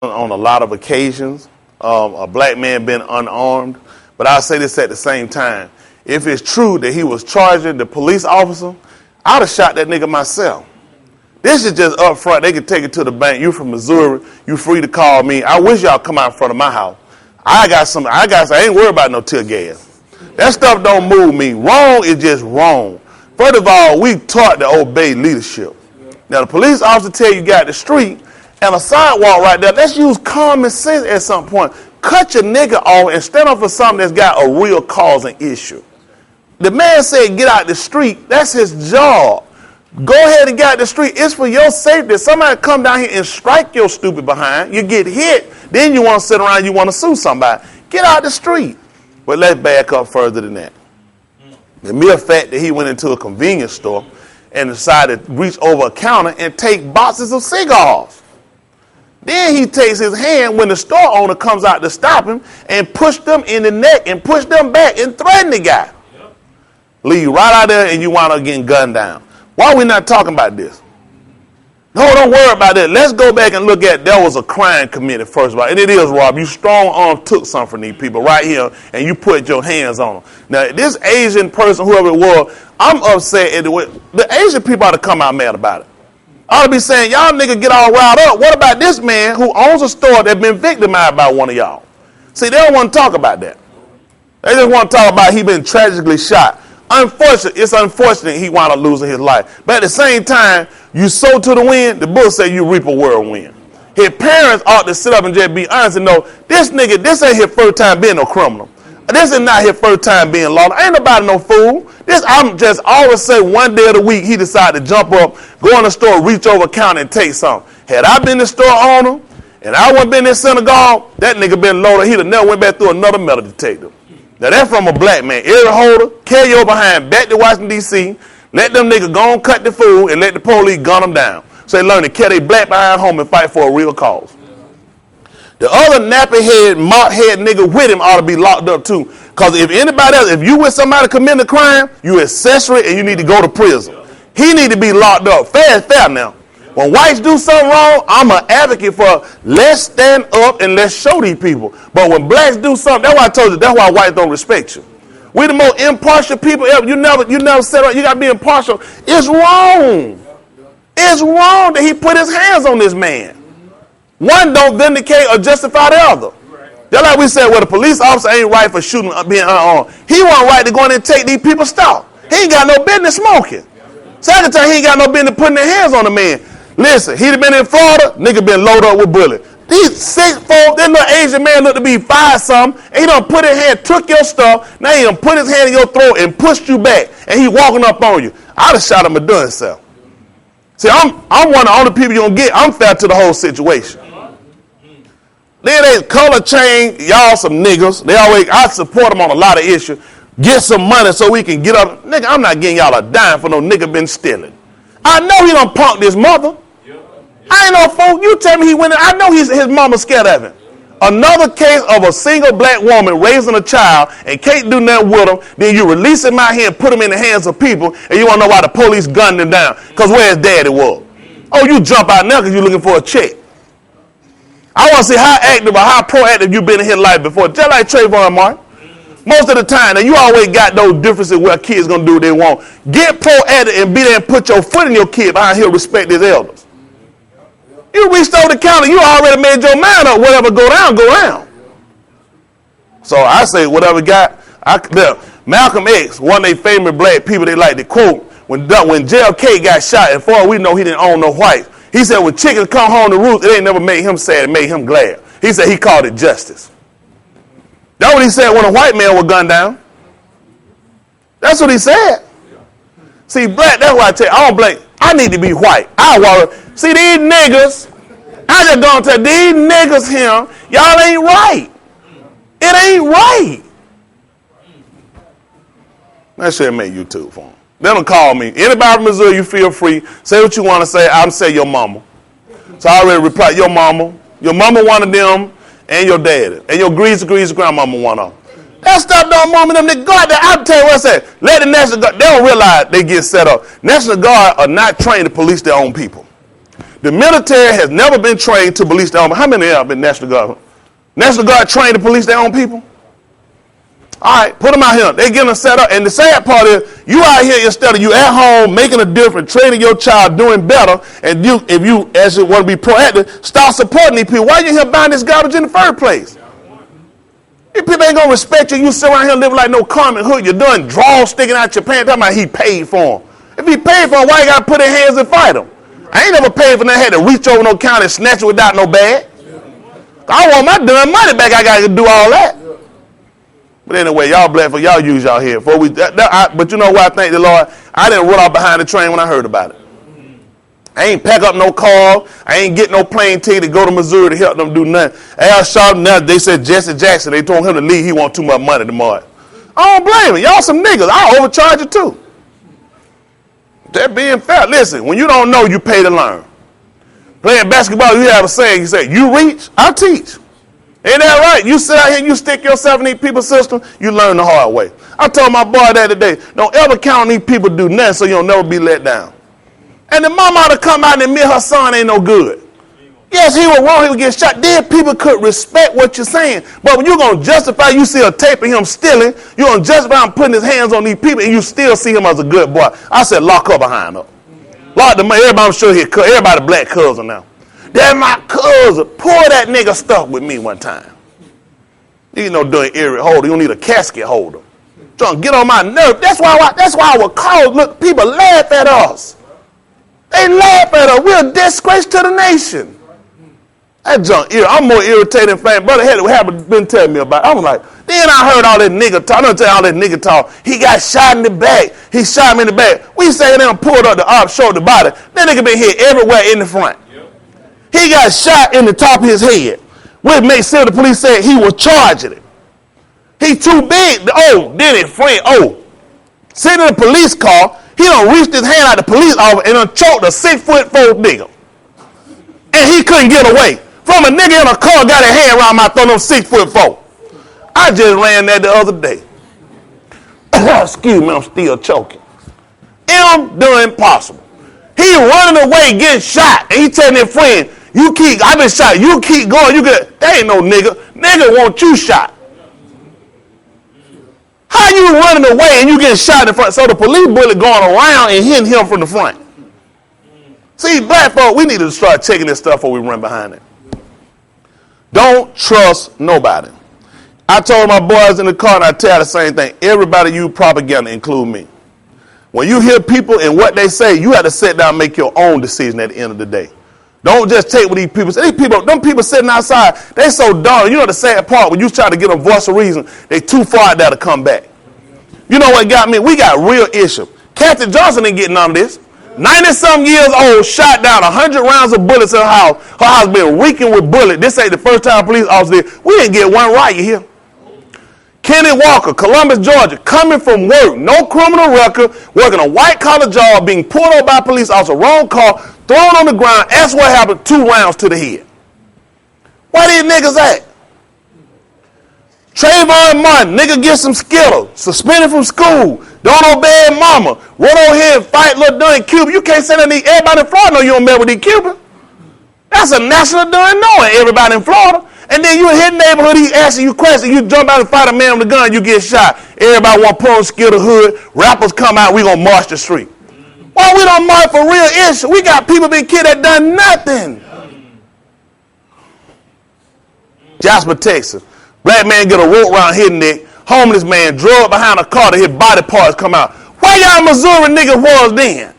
on a lot of occasions, a black man been unarmed. But I'll say this at the same time. If it's true that he was charging the police officer, I'd have shot that nigga myself. This is just up front. They can take it to the bank. You from Missouri. You free to call me. I wish y'all come out in front of my house. I ain't worried about no tear gas. That stuff don't move me. Wrong is just wrong. First of all, we taught to obey leadership. Now, the police officer tell you got the street and a sidewalk right there. Let's use common sense at some point. Cut your nigga off and stand up for something that's got a real cause and issue. The man said get out the street. That's his job. Go ahead and get out the street. It's for your safety. Somebody come down here and strike your stupid behind. You get hit. Then you want to sit around. You want to sue somebody. Get out the street. But let's back up further than that. The mere fact that he went into a convenience store and decided to reach over a counter and take boxes of cigars. Then he takes his hand when the store owner comes out to stop him and push them in the neck and push them back and threaten the guy. Yep. Leave you right out there and you wind up getting gunned down. Why are we not talking about this? No, don't worry about that. Let's go back and look at there was a crime committed first of all. And it is, Rob. You strong arm took something from these people right here and you put your hands on them. Now, this Asian person, whoever it was, I'm upset at the Asian people ought to come out mad about it. I ought to be saying, y'all nigga get all riled up. What about this man who owns a store that's been victimized by one of y'all? See, they don't want to talk about that. They just want to talk about he been tragically shot. It's unfortunate he wound up losing his life. But at the same time, you sow to the wind, the book say you reap a whirlwind. His parents ought to sit up and just be honest and know, this nigga, this ain't his first time being no criminal. This is not his first time being lawless. Ain't nobody no fool. I'm just always say one day of the week he decided to jump up, go in the store, reach over a counter and take something. Had I been the store owner and I wasn't been in synagogue, that nigga been loaded. He'd have never went back through another metal detector. Now that's from a black man. Ear holder, carry your behind back to Washington, D.C., let them niggas go and cut the food and let the police gun them down. So they learn to carry their black behind home and fight for a real cause. The other nappy head, mop head nigga with him ought to be locked up too. Because if anybody else, if you with somebody committing a crime, you accessory and you need to go to prison. He need to be locked up. Fair now. When whites do something wrong, I'm an advocate for let's stand up and let's show these people. But when blacks do something, that's why I told you, that's why whites don't respect you. We the most impartial people ever. You never said you gotta be impartial. It's wrong. It's wrong that he put his hands on this man. One don't vindicate or justify the other. Just like we said, well, the police officer ain't right for shooting being unarmed. He wasn't right to go in and take these people's stuff. He ain't got no business smoking. Second time, he ain't got no business putting their hands on the man. Listen, he'd have been in Florida, nigga been loaded up with bullets. These 6'4", this little Asian man looked to be 5-something, and he done put his hand, took your stuff, now he done put his hand in your throat and pushed you back, and he walking up on you. I'd have shot him a doing so. See, I'm one of the only people you gonna get. I'm fair to the whole situation. Then they color chain, y'all some niggas. I support them on a lot of issues. Get some money so we can get up. Nigga, I'm not getting y'all a dime for no nigga been stealing. I know he done punked his mother. I ain't no fool. You tell me he went in. I know his mama scared of him. Another case of a single black woman raising a child and can't do nothing with him. Then you release him out here and put him in the hands of people. And you want to know why the police gunned him down. Because where his daddy was. Oh, you jump out now because you're looking for a check. I want to see how active or how proactive you've been in his life before. Just like Trayvon Martin. Most of the time, now you always got those differences where kids going to do what they want. Get proactive and be there and put your foot in your kid behind he'll respect his elders. You reached over the counter, you already made your mind up. Whatever go down, go down. So I say whatever Malcolm X, one of their favorite black people, they like to quote, when JFK got shot, and for we know he didn't own no whites, he said when chickens come home to roost, it ain't never made him sad, it made him glad. He said he called it justice. That's what he said when a white man was gunned down. That's what he said. See, black, that's why I tell you, I don't blame. I need to be white. I worry. See, these niggas, I just gonna tell these niggas here, y'all ain't right. It ain't right. That shit make YouTube for them. They don't call me. Anybody from Missouri, you feel free. Say what you want to say. I'm say your mama. So I already replied, your mama. Your mama one of them, and your daddy. And your greasy grandmama one of them. That stuff don't move me. Them niggas go out there. I'll tell you what I said. Let the National Guard, they don't realize they get set up. National Guard are not trained to police their own people. The military has never been trained to police their own. How many have been National Guard? National Guard trained to police their own people? All right, put them out here. They get them set up. And the sad part is, you out here instead of you at home making a difference, training your child, doing better, and you, if you actually want to be proactive, start supporting these people. Why are you here buying this garbage in the first place? These people ain't going to respect you. You sit around here living like no Carmen Hood. You're doing draws sticking out your pants. Talking about he paid for them. If he paid for them, why you got to put his hands and fight him? I ain't never paid for nothing. Had to reach over no counter and snatch it without no bag. I want my damn money back. I got to do all that. But anyway, y'all black folk, y'all use y'all head. But you know what I thank the Lord? I didn't run off behind the train when I heard about it. I ain't pack up no car. I ain't get no plane ticket to go to Missouri to help them do nothing. Al Sharpton, now they said Jesse Jackson, they told him to leave. He want too much money tomorrow. I don't blame him. Y'all some niggas. I'll overcharge you too. That being fair. Listen, when you don't know, you pay to learn. Playing basketball, you have a saying. You say, you reach, I teach. Ain't that right? You sit out here and you stick yourself in these people's system, you learn the hard way. I told my boy that today, don't ever count on these people do nothing so you'll never be let down. And the mama ought to come out and admit her son ain't no good. Yes, he was wrong, he would get shot. Then people could respect what you're saying. But when you're going to justify, you see a tape of him stealing, you're going to justify him putting his hands on these people, and you still see him as a good boy. I said, lock her behind her. Lock the money. Everybody, I'm sure everybody black cousin now. That's my cousin. Pour that nigga stuff with me one time. You know, doing earring holder. You don't need a casket holder. Trying to get on my nerve. That's why I would call. Look, people laugh at us. They laugh at us. We're a disgrace to the nation. That junk, I'm more irritated than flame. Brother had been telling me about it. I was like, then I heard all that nigga talk. I'm going to tell you all that nigga talk. He got shot in the back. He shot me in the back. We say them pulled up the arm, showed the body. That nigga been hit everywhere in the front. He got shot in the top of his head. Which makes sense. The police said he was charging it. He too big. Then his friend, sitting in a police car, he done reached his hand out the police officer and done choked a 6'4" nigga. And he couldn't get away. From a nigga in a car got his hand around my throat, them 6'4". I just ran that the other day. Excuse me, I'm still choking. I'm doing impossible. He running away, getting shot, and he telling his friend, I've been shot, you keep going, that ain't no nigga. Nigga want you shot. How you running away and you getting shot in front? So the police bullet going around and hitting him from the front. See, black folk, we need to start checking this stuff before we run behind it. Don't trust nobody. I told my boys in the car, and I tell the same thing. Everybody use propaganda, include me. When you hear people and what they say, you have to sit down and make your own decision at the end of the day. Don't just take what these people say. Them people sitting outside, they so dumb. You know the sad part, when you try to get them voice of reason, they too far out there to come back. You know what got me? We got real issue. Kathy Johnson ain't getting none of this. 90-some years old, shot down 100 rounds of bullets in her house. Her house been reeking with bullets. This ain't the first time police officer did. We didn't get one riot here. Kenny Walker, Columbus, Georgia, coming from work, no criminal record, working a white-collar job, being pulled over by a police officer, wrong car, thrown on the ground. That's what happened, 2 rounds to the head. Where these niggas at? Trayvon Martin, nigga get some Skittles, suspended from school, don't obey his mama, run over here and fight little Dunn Cuban. You can't say that everybody in Florida know you don't mess with these Cubans. That's a national done knowing, everybody in Florida. And then you in his neighborhood, he asking you questions, you jump out and fight a man with a gun, you get shot. Everybody want to put on Skittle hood, rappers come out, we gonna march the street. Why we don't march for real issue? We got people been killed that done nothing. Jasper, Texas. Black man get a rope around his neck. Homeless man drug behind a car to his body parts come out. Where y'all Missouri niggas was then?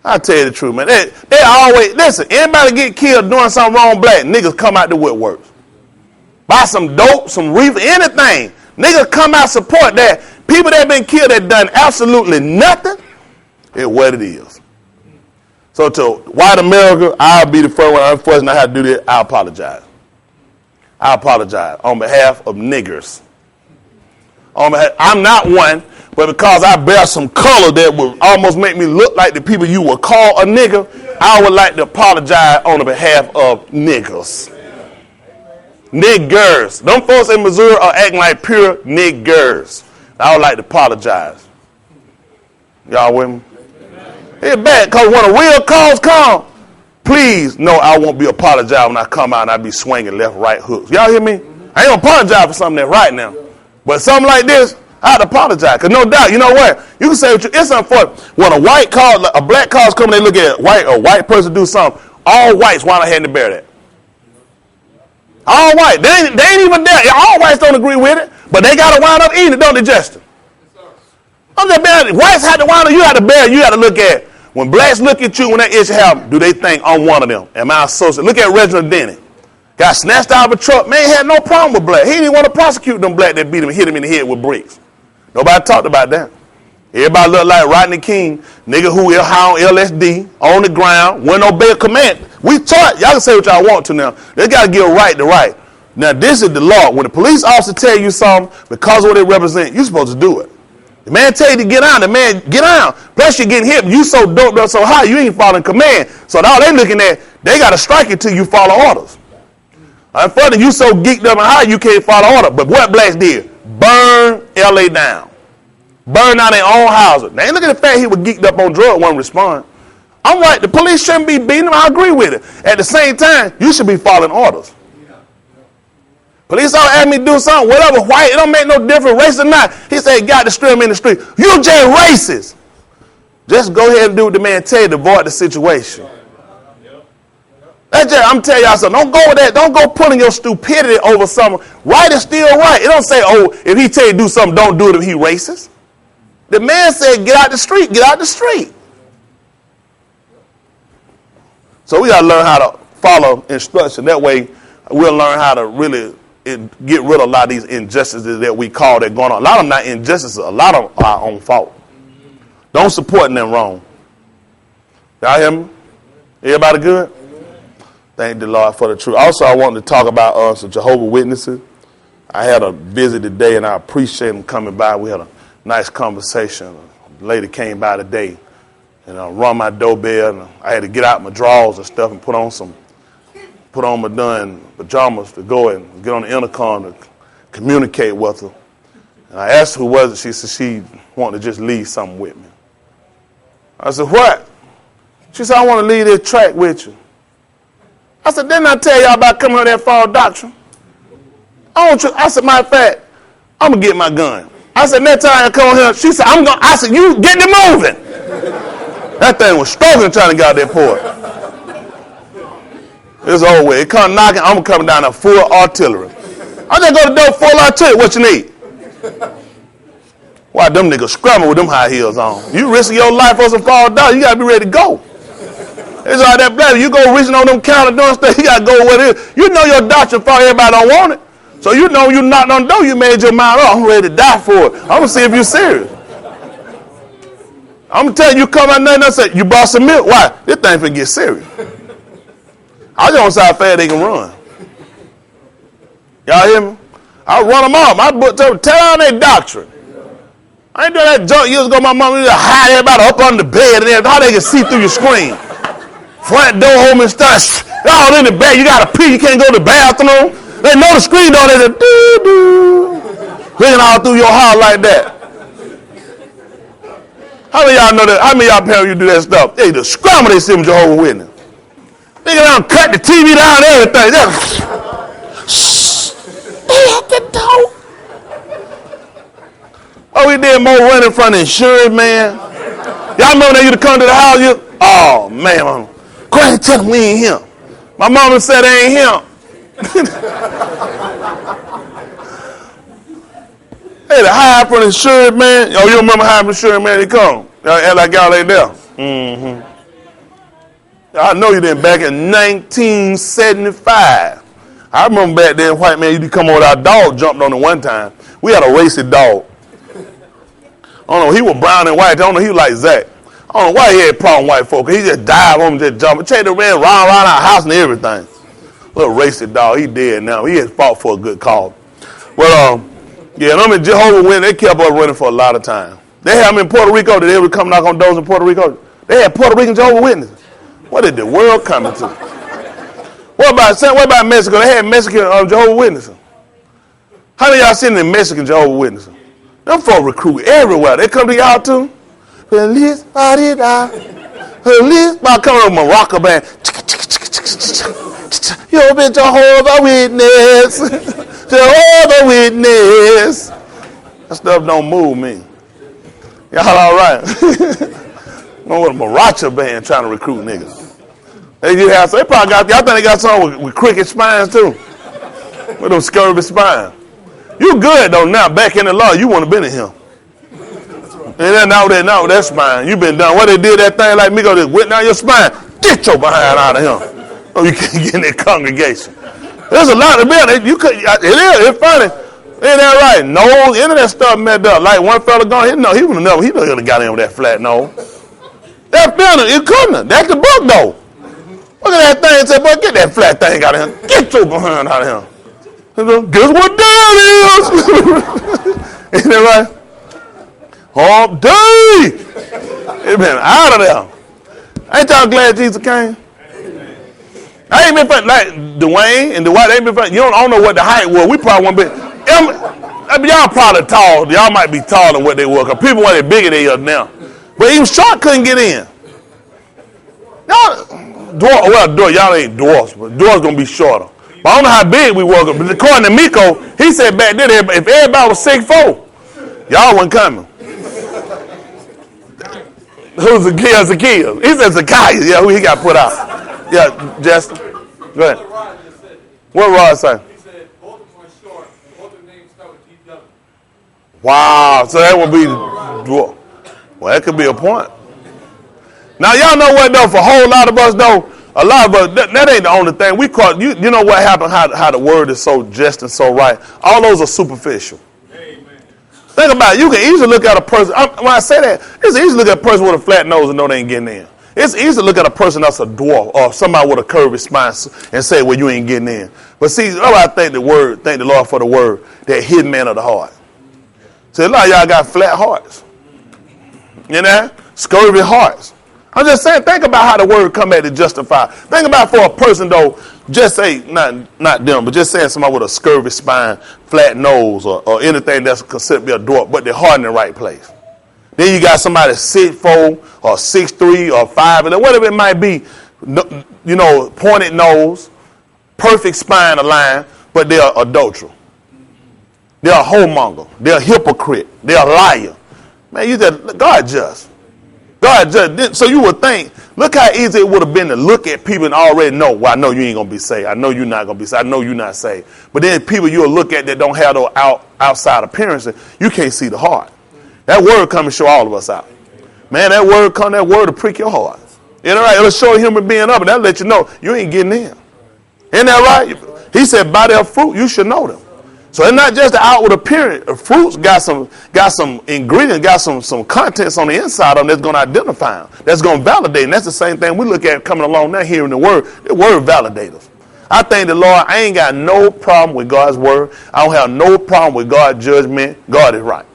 I'll tell you the truth, man. They always, listen, anybody get killed doing something wrong black, niggas come out the woodworks. Buy some dope, some reefer, anything. Niggas come out support that. People that been killed that done absolutely nothing, it's what it is. So to white America, I'll be the first one. Unfortunately, I have to do this. I apologize. I apologize on behalf of niggers. I'm not one, but because I bear some color that would almost make me look like the people you would call a nigger, I would like to apologize on the behalf of niggers. Niggers. Them folks in Missouri are acting like pure niggers. I would like to apologize. Y'all with me? It's bad because when a real cause come, please know I won't be apologizing when I come out and I be swinging left, right hooks. Y'all hear me? I ain't gonna apologize for something that's right now. But something like this, I have to apologize. Because no doubt, you know what? You can say it's unfortunate. When a black cause come and they look at a white person do something, all whites wind up having to bear that. All white. They ain't even there. All whites don't agree with it, but they got to wind up eating it, don't they, Justin? I'm just bearing it. Whites had to wind up, you got to bear it. You got to look at it. When blacks look at you when that issue happens, do they think I'm one of them? Am I associated? Look at Reginald Denny. Got snatched out of a truck. Man, had no problem with black. He didn't want to prosecute them black that beat him and hit him in the head with bricks. Nobody talked about that. Everybody looked like Rodney King, nigga who high on LSD, on the ground, wouldn't obey a command. We taught, y'all can say what y'all want to now. They got to give right to right. Now, this is the law. When the police officer tell you something, because of what they represent, you're supposed to do it. The man tell you to get on, the man get on. Plus you're getting hit. You so doped up so high, you ain't following command. So all they looking at, they got to strike you till you follow orders. Unfortunately, you so geeked up and high, you can't follow orders. But what blacks did? Burn L.A. down. Burn down their own houses. They ain't look at the fact he was geeked up on drugs, won't respond. I'm right, the police shouldn't be beating him. I agree with it. At the same time, you should be following orders. Police officer asked me to do something, whatever, white, it don't make no difference, racist or not. He said, got to stream in the street. You just racist. Just go ahead and do what the man tell you to avoid the situation. That's just, I'm telling y'all something. Don't go with that. Don't go putting your stupidity over something. Right is still right. It don't say, oh, if he tell you to do something, don't do it if he racist. The man said, get out the street, get out the street. So we got to learn how to follow instruction. That way, we'll learn how to really get rid of a lot of these injustices that we call that going on. A lot of them not injustices. A lot of them are our own fault. Don't support them wrong. Y'all hear me? Everybody good? Thank the Lord for the truth. Also, I wanted to talk about some Jehovah's Witnesses. I had a visit today, and I appreciate them coming by. We had a nice conversation. A lady came by today and rung my doorbell, and I had to get out my drawers and stuff and put on my done pajamas to go and get on the intercom to communicate with her. And I asked her who was it. She said she wanted to just leave something with me. I said, what? She said, I want to leave this track with you. I said, didn't I tell y'all about coming on that false doctrine? I said, matter of fact, I'm going to get my gun. I said, next time I come on here, she said, I said, you get it moving. That thing was struggling trying to get out that port. It's over with. It come knocking, I'm coming down a full artillery. I just go to the door, full artillery. What you need? Why them niggas scrambling with them high heels on? You risking your life for some fall down, you got to be ready to go. It's all that black. You go reaching on them counter doing stuff, you got to go with it. You know your doctrine fall, everybody don't want it. So you know you knocked on the door, you made your mind up. I'm ready to die for it. I'm going to see if you're serious. I'm going to tell you come out there and say, you bought some milk. Why? This thing finna get serious. I just want to see how fast they can run. Y'all hear me? I'll run them off. My book tell them their doctrine. I ain't doing that junk years ago. My mom used to hide everybody up under the bed and everything. How they can see through your screen. Front door home and stuff. Y'all in the bed. You got to pee. You can't go to the bathroom. They know the screen door. They just doo-doo. Ringing all through your house like that. How many of y'all know that? How many of y'all parents you do that stuff? They just scramble they see them Jehovah's Witness. They get down, cut the TV down, everything. They at the door. Oh, we did more running from the insurance, man. Y'all remember they used to come to the house? Oh, man. Go ahead and tell them we ain't him. My mama said they ain't him. Hey, the high from the insurance, man. Oh, you remember high from the insurance, man? He come. Y'all act like y'all ain't there. Mm-hmm. I know you didn't back in 1975. I remember back then, white man, you'd come over, our dog jumped on it one time. We had a racing dog. I don't know, he was brown and white. I don't know, he was like Zach. I don't know why he had a problem with white folk. He just died on him, just jumping. Check the man around our house and everything. Little racing dog, he dead now. He had fought for a good cause. Well, yeah, them in Jehovah's Witnesses, they kept us running for a lot of time. They had them in Puerto Rico. Did they ever come knock on doors in Puerto Rico? They had Puerto Rican Jehovah's Witnesses. What is the world coming to? What about Mexico? They had Mexican Jehovah's Witnesses. How many of y'all seen the Mexican Jehovah's Witnesses? Them folks recruit everywhere. They come to y'all too. Feliz Navidad. Feliz. I come on my rocker band. You've been Jehovah Witness. Jehovah Witness. That stuff don't move me. Y'all all right? I'm with a Maracha band trying to recruit niggas. They probably got, y'all think they got something with crooked spines too? With them scurvy spines. You good though now, back in the law, you want to been in him. And then now that spine, you been done. What they did that thing like me, go just went down your spine, get your behind out of him. Oh, you can't get in that congregation. There's a lot of men, you could, it's funny. Ain't that right? Nose, any of that stuff messed up. Like one fella gone, he would have got in with that flat nose. That feeling, you couldn't have. That's the book though. Look at that thing and say, boy, get that flat thing out of here. Get your behind out of here. Guess what day it is? Ain't that right? Hump day. It been out of there. Ain't y'all glad Jesus came? I ain't been fun. Like Dwayne and Dwight, they ain't been fun. You don't know what the height was. We probably won't be. I mean, y'all probably tall. Y'all might be taller than what they were. Because people want it bigger than you now. But even short couldn't get in. Y'all, y'all ain't dwarfs, but dwarfs gonna be shorter. But I don't know how big we were. But according to Miko, he said back then, if everybody was 6'4", y'all wasn't coming. Who's Zacchaeus? He said Zacchaeus. Yeah, who he got put out? Yeah, Justin. Go ahead. What Rod say? He said both of them are short. Both of their names start with G. Wow, so that would be dwarf. Well, that could be a point. Now, y'all know what, though, for a whole lot of us, though, a lot of us, that ain't the only thing. We call, you know what happened, how the word is so just and so right. All those are superficial. Amen. Think about it. You can easily look at a person, when I say that, it's easy to look at a person with a flat nose and know they ain't getting in. It's easy to look at a person that's a dwarf or somebody with a curvy spine and say, well, you ain't getting in. But see, I thank the Lord for the word, that hidden man of the heart. See, a lot of y'all got flat hearts. You know? Scurvy hearts. I'm just saying, think about how the word come at to justify. Think about for a person, though, just say, not them, but just saying somebody with a scurvy spine, flat nose, or anything that's considered to be a dwarf, but they're hard in the right place. Then you got somebody 6'4", or 6'3", or 5, and whatever it might be, you know, pointed nose, perfect spine aligned, but they're adulterer. They're a whoremonger. They're a hypocrite. They're a liar. Man, you said, God just. So you would think, look how easy it would have been to look at people and already know, well, I know you ain't going to be saved. I know you're not going to be saved. I know you're not saved. But then people you'll look at that don't have no outside appearance, you can't see the heart. That word come and show all of us out. Man, that word to prick your heart. You know, right? It'll show a human being up, and that'll let you know you ain't getting in. Isn't that right? He said, by their fruit, you should know them. So it's not just the outward appearance. Fruits got some ingredients, got some contents on the inside of them that's going to identify them. That's going to validate. And that's the same thing we look at coming along now, hearing the word. The word validates us. I thank the Lord, I ain't got no problem with God's word. I don't have no problem with God's judgment. God is right.